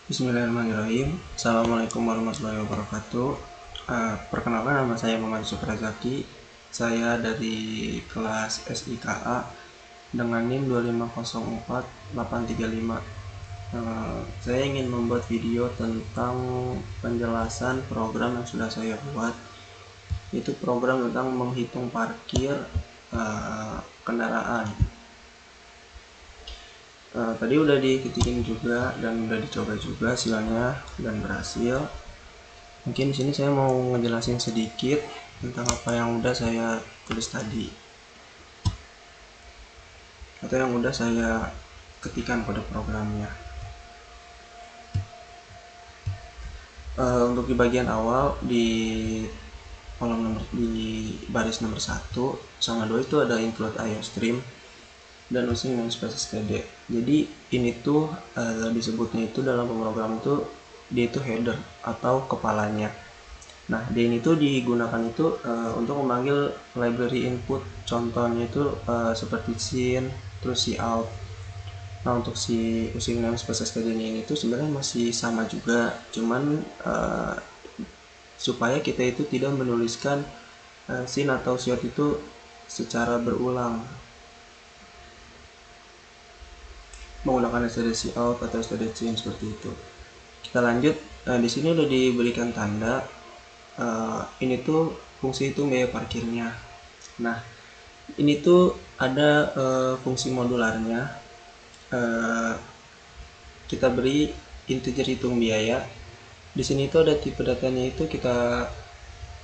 Bismillahirrahmanirrahim. Assalamualaikum warahmatullahi wabarakatuh. Perkenalkan, nama saya Muhammad Sukarazaki. Saya dari kelas SIKA dengan NIM 2504835. Saya ingin membuat video tentang penjelasan program yang sudah saya buat. Itu program tentang menghitung parkir kendaraan. Tadi udah diketikin juga dan udah dicoba juga hasilnya dan berhasil. Mungkin di sini saya mau ngejelasin sedikit tentang apa yang udah saya tulis tadi atau yang udah saya ketikkan pada programnya. Untuk di bagian awal di kolom di baris nomor 1 sama 2 itu ada include IOStream dan using namespace std. Jadi ini tuh disebutnya itu dalam pemrograman itu dia itu header atau kepalanya. Nah, dia ini tuh digunakan itu untuk memanggil library input. Contohnya itu seperti scene, terus cout. Nah, untuk si using namespace std ini tuh sebenarnya masih sama juga, cuman supaya kita itu tidak menuliskan scene atau short itu secara berulang menggunakan std cout atau std scene seperti itu. Kita lanjut. Di sini udah diberikan tanda ini tuh fungsi hitung biaya parkirnya. Nah, ini tuh ada fungsi modularnya. Kita beri integer hitung biaya. Di sini itu ada tipe datanya itu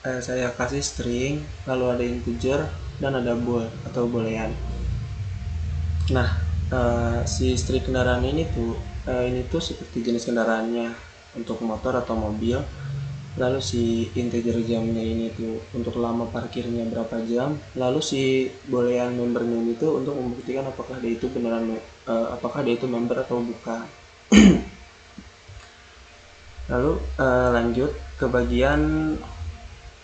saya kasih string, lalu ada integer dan ada bool atau boolean. Nah, si string kendaraan ini tuh seperti jenis kendaraannya untuk motor atau mobil. Lalu si integer jamnya ini tuh untuk lama parkirnya berapa jam. Lalu si boolean membernya ini tuh untuk membuktikan apakah dia itu apakah dia itu member atau bukan. Lalu lanjut ke bagian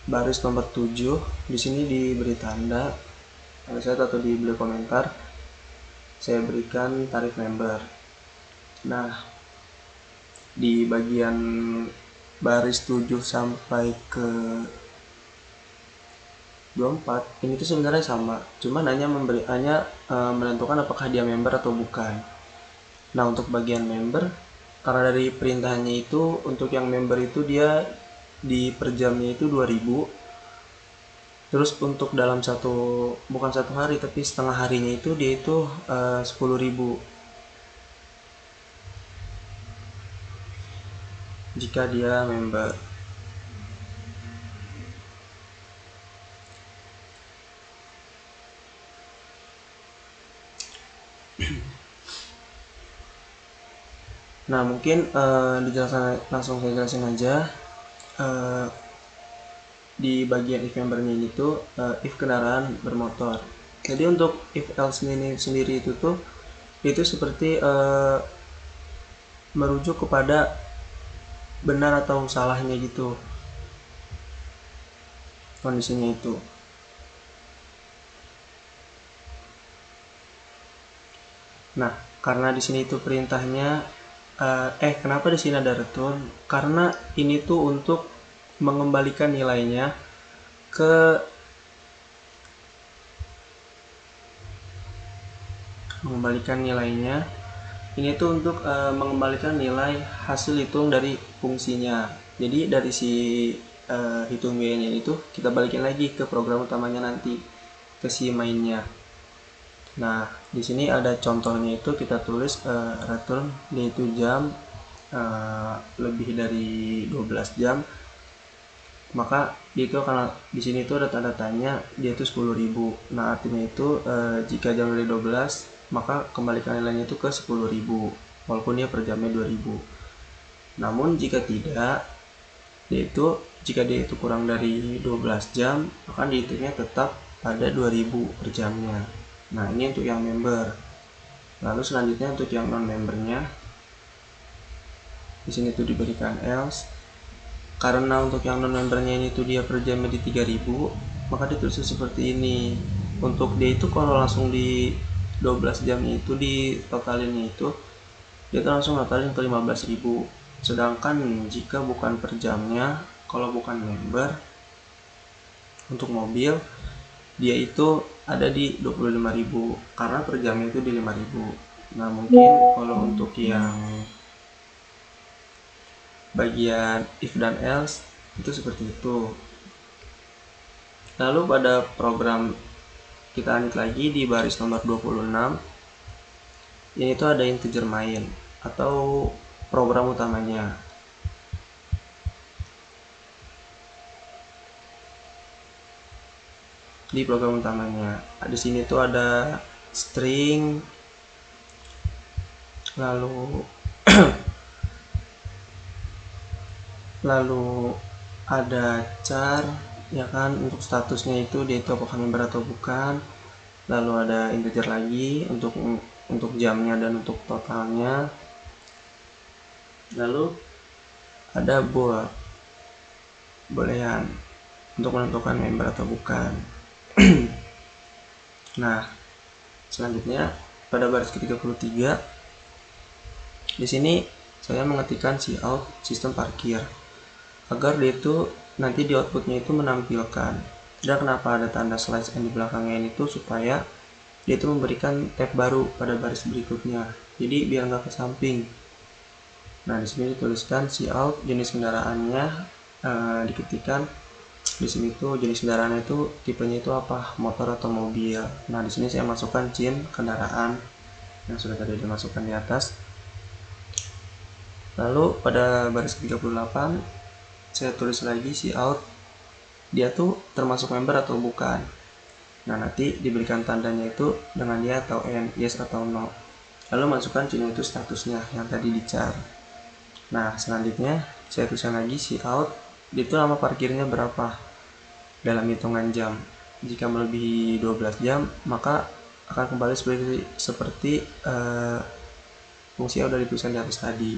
baris nomor 7. Di sini diberi tanda set atau diberi komentar. Saya berikan tarif member. Nah, di bagian baris 7 sampai ke 24 ini tuh sebenarnya sama, cuman hanya menentukan apakah dia member atau bukan. Nah, untuk bagian member, karena dari perintahnya itu untuk yang member itu dia di per jamnya itu 2000. Terus untuk dalam bukan satu hari tapi setengah harinya itu dia itu 10.000 jika dia member. Nah, mungkin langsung saya jelasin aja. Di bagian if membernya ini tuh if kendaraan bermotor. Jadi untuk if else ini sendiri itu seperti merujuk kepada benar atau salahnya gitu kondisinya itu. Nah, karena di sini itu perintahnya kenapa di sini ada return? Karena ini tuh untuk mengembalikan nilainya ke ini tuh untuk mengembalikan nilai hasil hitung dari fungsinya. Jadi dari si hitung biayanya itu kita balikin lagi ke program utamanya nanti, ke si mainnya. Nah, di sini ada contohnya itu kita tulis return dia itu jam lebih dari 12 jam. Maka itu karena di sini tuh ada tanda tanya dia itu 10.000. Nah, artinya itu jika jam dari 12 maka kembalikan nilainya itu ke 10.000 walaupun dia per jamnya 2.000. Namun jika tidak, jika dia itu kurang dari 12 jam maka dihitungnya tetap pada 2.000 per jamnya. Nah, ini untuk yang member. Lalu selanjutnya untuk yang non membernya, di sini tuh diberikan else. Karena untuk yang non membernya ini tuh dia per jamnya di 3.000, maka ditulis seperti ini. Untuk dia itu kalau langsung di 12 jamnya itu di totalinnya itu dia tuh langsung totalin ke 15.000. Sedangkan jika bukan per jamnya, kalau bukan member untuk mobil, dia itu ada di 25.000 karena per jamnya itu di 5.000. Nah, mungkin kalau untuk yang bagian if dan else itu seperti itu. Lalu pada program kita lanjut lagi di baris nomor 26, ini tuh ada integer main atau program utamanya. Di program utamanya di sini tuh ada string, lalu ada char, ya kan, untuk statusnya itu dia itu apakah member atau bukan. Lalu ada integer lagi untuk jamnya dan untuk totalnya. Lalu ada bolehan untuk menentukan member atau bukan. Nah, selanjutnya pada baris ke-33 di sini saya mengetikkan cout sistem parkir agar dia itu nanti di outputnya itu menampilkan. Dan kenapa ada tanda slash n di belakangnya ini tuh supaya dia itu memberikan tab baru pada baris berikutnya. Jadi biar nggak ke samping. Nah, di sini dituliskan cout jenis kendaraannya, diketikkan di sini tuh jenis kendaraannya itu tipenya itu apa, motor atau mobil. Nah, di sini saya masukkan jenis kendaraan yang sudah tadi dimasukkan di atas. Lalu pada baris 38 saya tulis lagi cout dia tuh termasuk member atau bukan. Nah, nanti diberikan tandanya itu dengan ya atau n, yes atau no. Lalu masukkan jenis itu statusnya yang tadi di char. Nah, selanjutnya saya tuliskan lagi cout dia itu lama parkirnya berapa dalam hitungan jam. Jika melebihi 12 jam maka akan kembali seperti fungsi yang sudah dituliskan di atas tadi.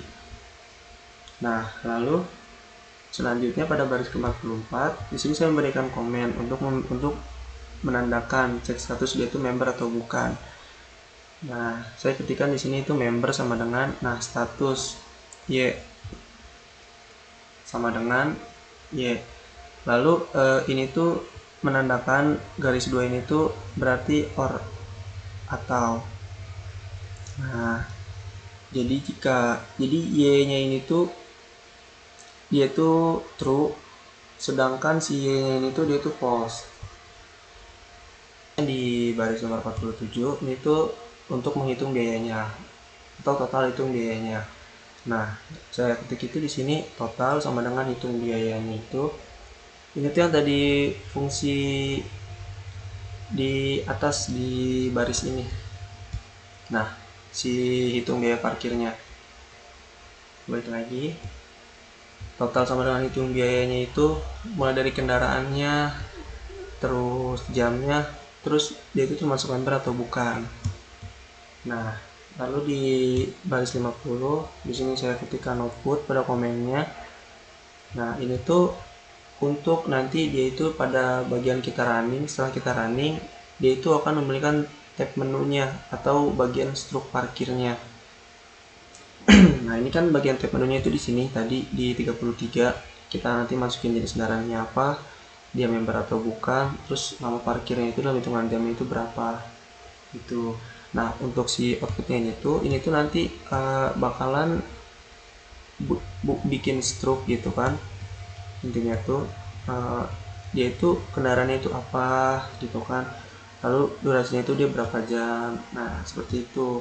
Nah, lalu selanjutnya pada baris ke-44 di sini saya memberikan komen untuk menandakan cek status dia itu member atau bukan. Nah, saya ketikkan di sini itu member sama dengan status y sama dengan y. Lalu ini tuh menandakan garis 2 ini tuh berarti or atau. Nah, jadi y-nya ini tuh dia tuh true, sedangkan si y-nya ini tuh dia tuh false. Di baris nomor 47 ini tuh untuk menghitung biayanya atau total hitung biayanya. Nah, saya ketik itu di sini total sama dengan hitung biayanya itu. Ini tuh yang tadi fungsi di atas di baris ini. Nah, si hitung biaya parkirnya. Balik lagi. Total sama dengan hitung biayanya itu mulai dari kendaraannya, terus jamnya, terus dia itu termasuk member atau bukan. Nah, lalu di baris 50 di sini saya ketikkan output pada komennya. Nah, ini tuh untuk nanti dia itu pada bagian kita running, setelah kita running dia itu akan memberikan tab menunya atau bagian struk parkirnya. Nah, ini kan bagian tab menunya itu di sini tadi di 33 kita nanti masukin jenis kendaraannya apa, dia member atau bukan, terus nama parkirnya itu dalam hitungan jamnya itu berapa gitu. Nah, untuk si outputnya ini tuh nanti bakalan bikin stroke gitu kan. Intinya tuh dia itu kendaraannya itu apa gitu kan, lalu durasinya itu dia berapa jam. Nah, seperti itu.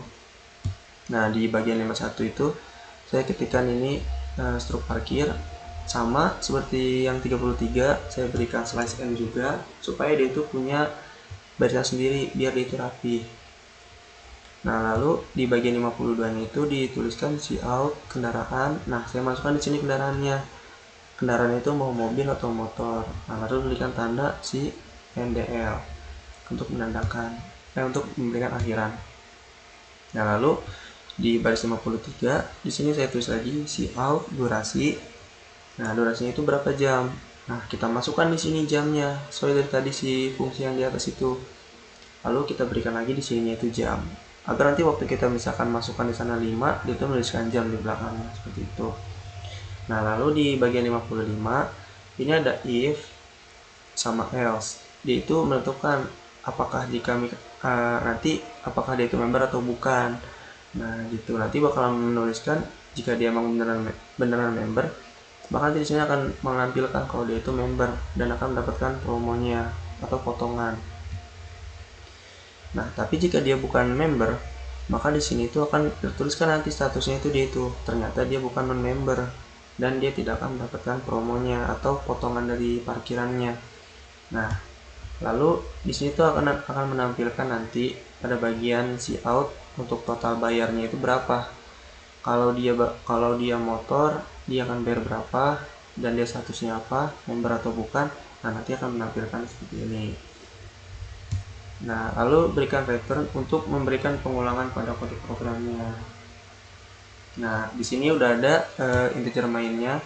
Nah, di bagian 51 itu saya ketikkan ini stroke parkir sama seperti yang 33, saya berikan slash n juga supaya dia itu punya barisan sendiri biar dia itu rapi. Nah, lalu di bagian 52 nya itu dituliskan cout kendaraan. Nah, saya masukkan di sini kendaraannya. Kendaraan itu mau mobil atau motor. Nah, lalu berikan tanda si NDL untuk menandakan untuk memberikan akhiran. Nah, lalu di baris 53 di sini saya tulis lagi cout durasi. Nah, durasinya itu berapa jam. Nah, kita masukkan di sini jamnya sesuai dari tadi si fungsi yang di atas itu. Lalu kita berikan lagi di sini itu jam. Agar nanti waktu kita misalkan masukkan di sana 5, dia itu menuliskan jam di belakangnya seperti itu. Nah, lalu di bagian 55 ini ada if sama else. Dia itu menentukan apakah jika nanti apakah dia itu member atau bukan. Nah, gitu. Nanti bakalan menuliskan jika dia memang beneran member, maka nanti di sini akan menampilkan kalau dia itu member dan akan mendapatkan promonya atau potongan. Nah, tapi jika dia bukan member, maka di sini itu akan tertuliskan nanti statusnya itu dia itu ternyata dia bukan non-member dan dia tidak akan mendapatkan promonya atau potongan dari parkirannya. Nah, lalu di sini tuh akan menampilkan nanti pada bagian see out untuk total bayarnya itu berapa. Kalau dia motor, dia akan bayar berapa dan dia statusnya apa, member atau bukan. Nah, nanti akan menampilkan seperti ini. Nah, lalu berikan return untuk memberikan pengulangan pada kode programnya. Nah, di sini udah ada integer mainnya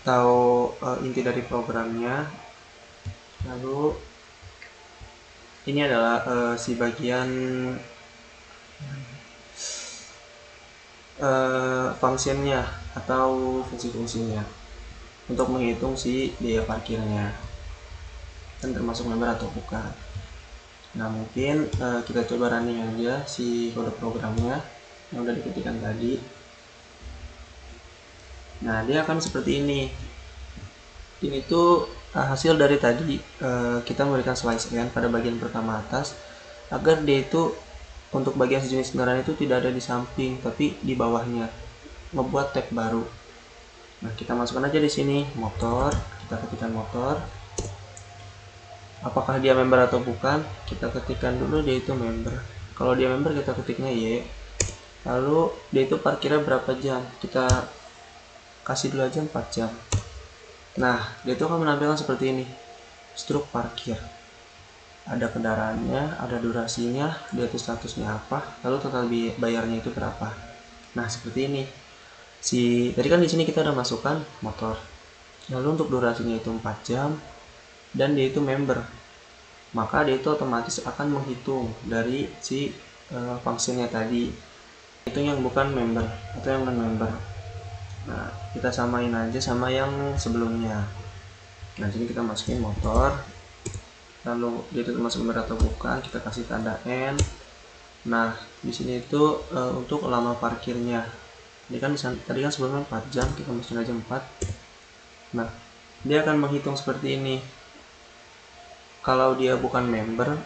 atau inti dari programnya. Lalu ini adalah si bagian functionnya atau fungsi-fungsinya untuk menghitung si biaya parkirnya dan termasuk member atau bukan. Nah, mungkin kita coba running aja si kode programnya yang udah diketikkan tadi. Nah, dia akan seperti ini. Ini tuh hasil dari tadi kita memberikan slice n pada bagian pertama atas agar dia itu untuk bagian sejenis kendaraan itu tidak ada di samping tapi di bawahnya, ngebuat tab baru. Nah, kita masukkan aja di sini motor, kita ketikkan motor. Apakah dia member atau bukan? Kita ketikkan dulu dia itu member. Kalau dia member kita ketiknya Y. Lalu dia itu parkirnya berapa jam? Kita kasih dulu aja 4 jam. Nah, dia itu akan menampilkan seperti ini. Struk parkir. Ada kendaraannya, ada durasinya, dia itu statusnya apa, lalu total bayarnya itu berapa. Nah, seperti ini. Tadi kan di sini kita udah masukkan motor. Lalu untuk durasinya itu 4 jam dan dia itu member. Maka dia itu otomatis akan menghitung dari si fungsinya tadi. Itu yang bukan member atau yang non-member. Nah, kita samain aja sama yang sebelumnya. Nah, sini kita masukin motor. Lalu dia itu termasuk member atau bukan, kita kasih tanda N. Nah, di sini itu untuk lama parkirnya. Ini kan tadi kan sebelumnya 4 jam, kita masukin aja 4. Nah, dia akan menghitung seperti ini. Kalau dia bukan member,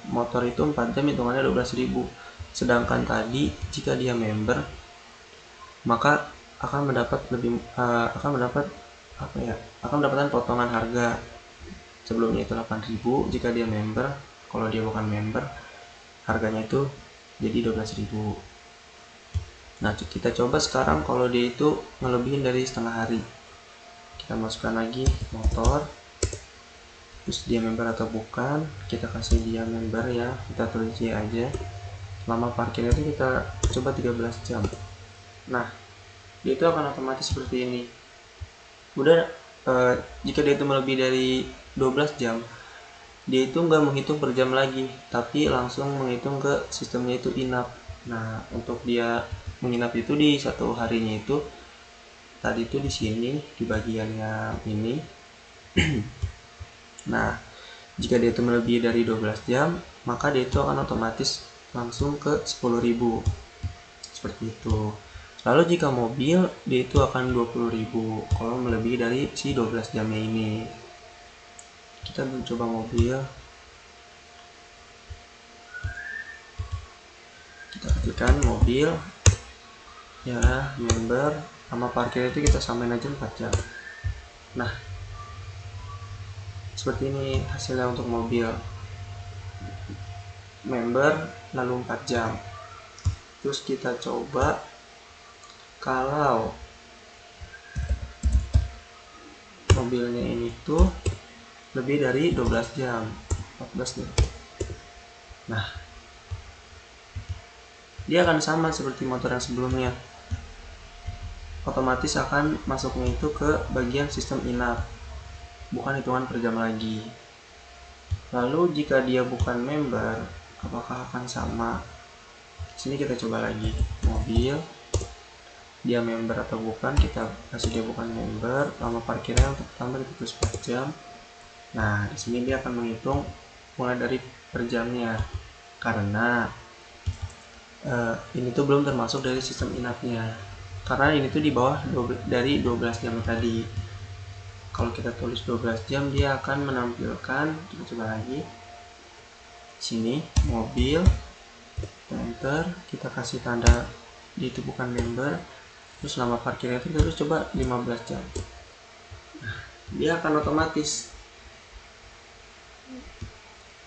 motor itu 4 jam hitungannya 12.000. Sedangkan tadi jika dia member, maka akan mendapatkan potongan harga. Sebelumnya itu 8.000 jika dia member. Kalau dia bukan member, harganya itu jadi 12.000. Nah, kita coba sekarang kalau dia itu ngelebihin dari setengah hari. Kita masukkan lagi motor, terus dia member atau bukan, kita kasih dia member ya, kita tulis Y aja. Lama parkirnya itu kita coba 13 jam. Nah, dia itu akan otomatis seperti ini. Udah jika dia itu melebihi dari 12 jam, dia itu nggak menghitung per jam lagi, tapi langsung menghitung ke sistemnya itu inap. Nah, untuk dia menginap itu di satu harinya itu tadi itu di sini di bagiannya ini. Nah, jika dia itu melebihi dari 12 jam, maka dia itu akan otomatis langsung ke 10.000 seperti itu. Lalu jika mobil, dia itu akan 20.000 kalau melebihi dari si 12 jamnya ini. Kita mencoba mobil. Kita ketikkan mobil ya, member sama parkir itu kita samain aja 4 jam. Nah, seperti ini hasilnya untuk mobil member lalu 4 jam. Terus kita coba kalau mobilnya ini tuh lebih dari 12 jam, 14 nih. Nah, dia akan sama seperti motor yang sebelumnya, otomatis akan masuknya itu ke bagian sistem inap, bukan hitungan per jam lagi. Lalu jika dia bukan member, apakah akan sama? Sini kita coba lagi mobil, dia member atau bukan, kita kasih dia bukan member. Lama parkirnya untuk pertama itu 4 jam. Nah, di sini dia akan menghitung mulai dari per jamnya, karena ini tuh belum termasuk dari sistem inapnya, karena ini tuh di bawah dari 12 jam tadi. Kalau kita tulis 12 jam, dia akan menampilkan, kita coba lagi sini mobil, enter, kita kasih tanda di itu bukan member, terus lama parkirnya itu terus coba 15 jam. Nah, dia akan otomatis,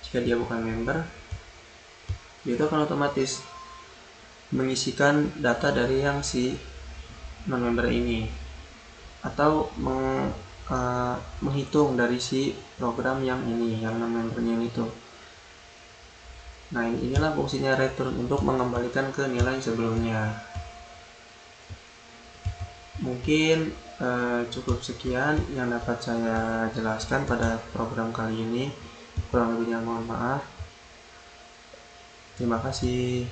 jika dia bukan member, dia itu akan otomatis mengisikan data dari yang si non member ini, atau menghitung dari si program yang ini, yang non membernya ini tuh. Nah, inilah fungsinya return, untuk mengembalikan ke nilai sebelumnya. Mungkin cukup sekian yang dapat saya jelaskan pada program kali ini. Kurang lebihnya mohon maaf. Terima kasih.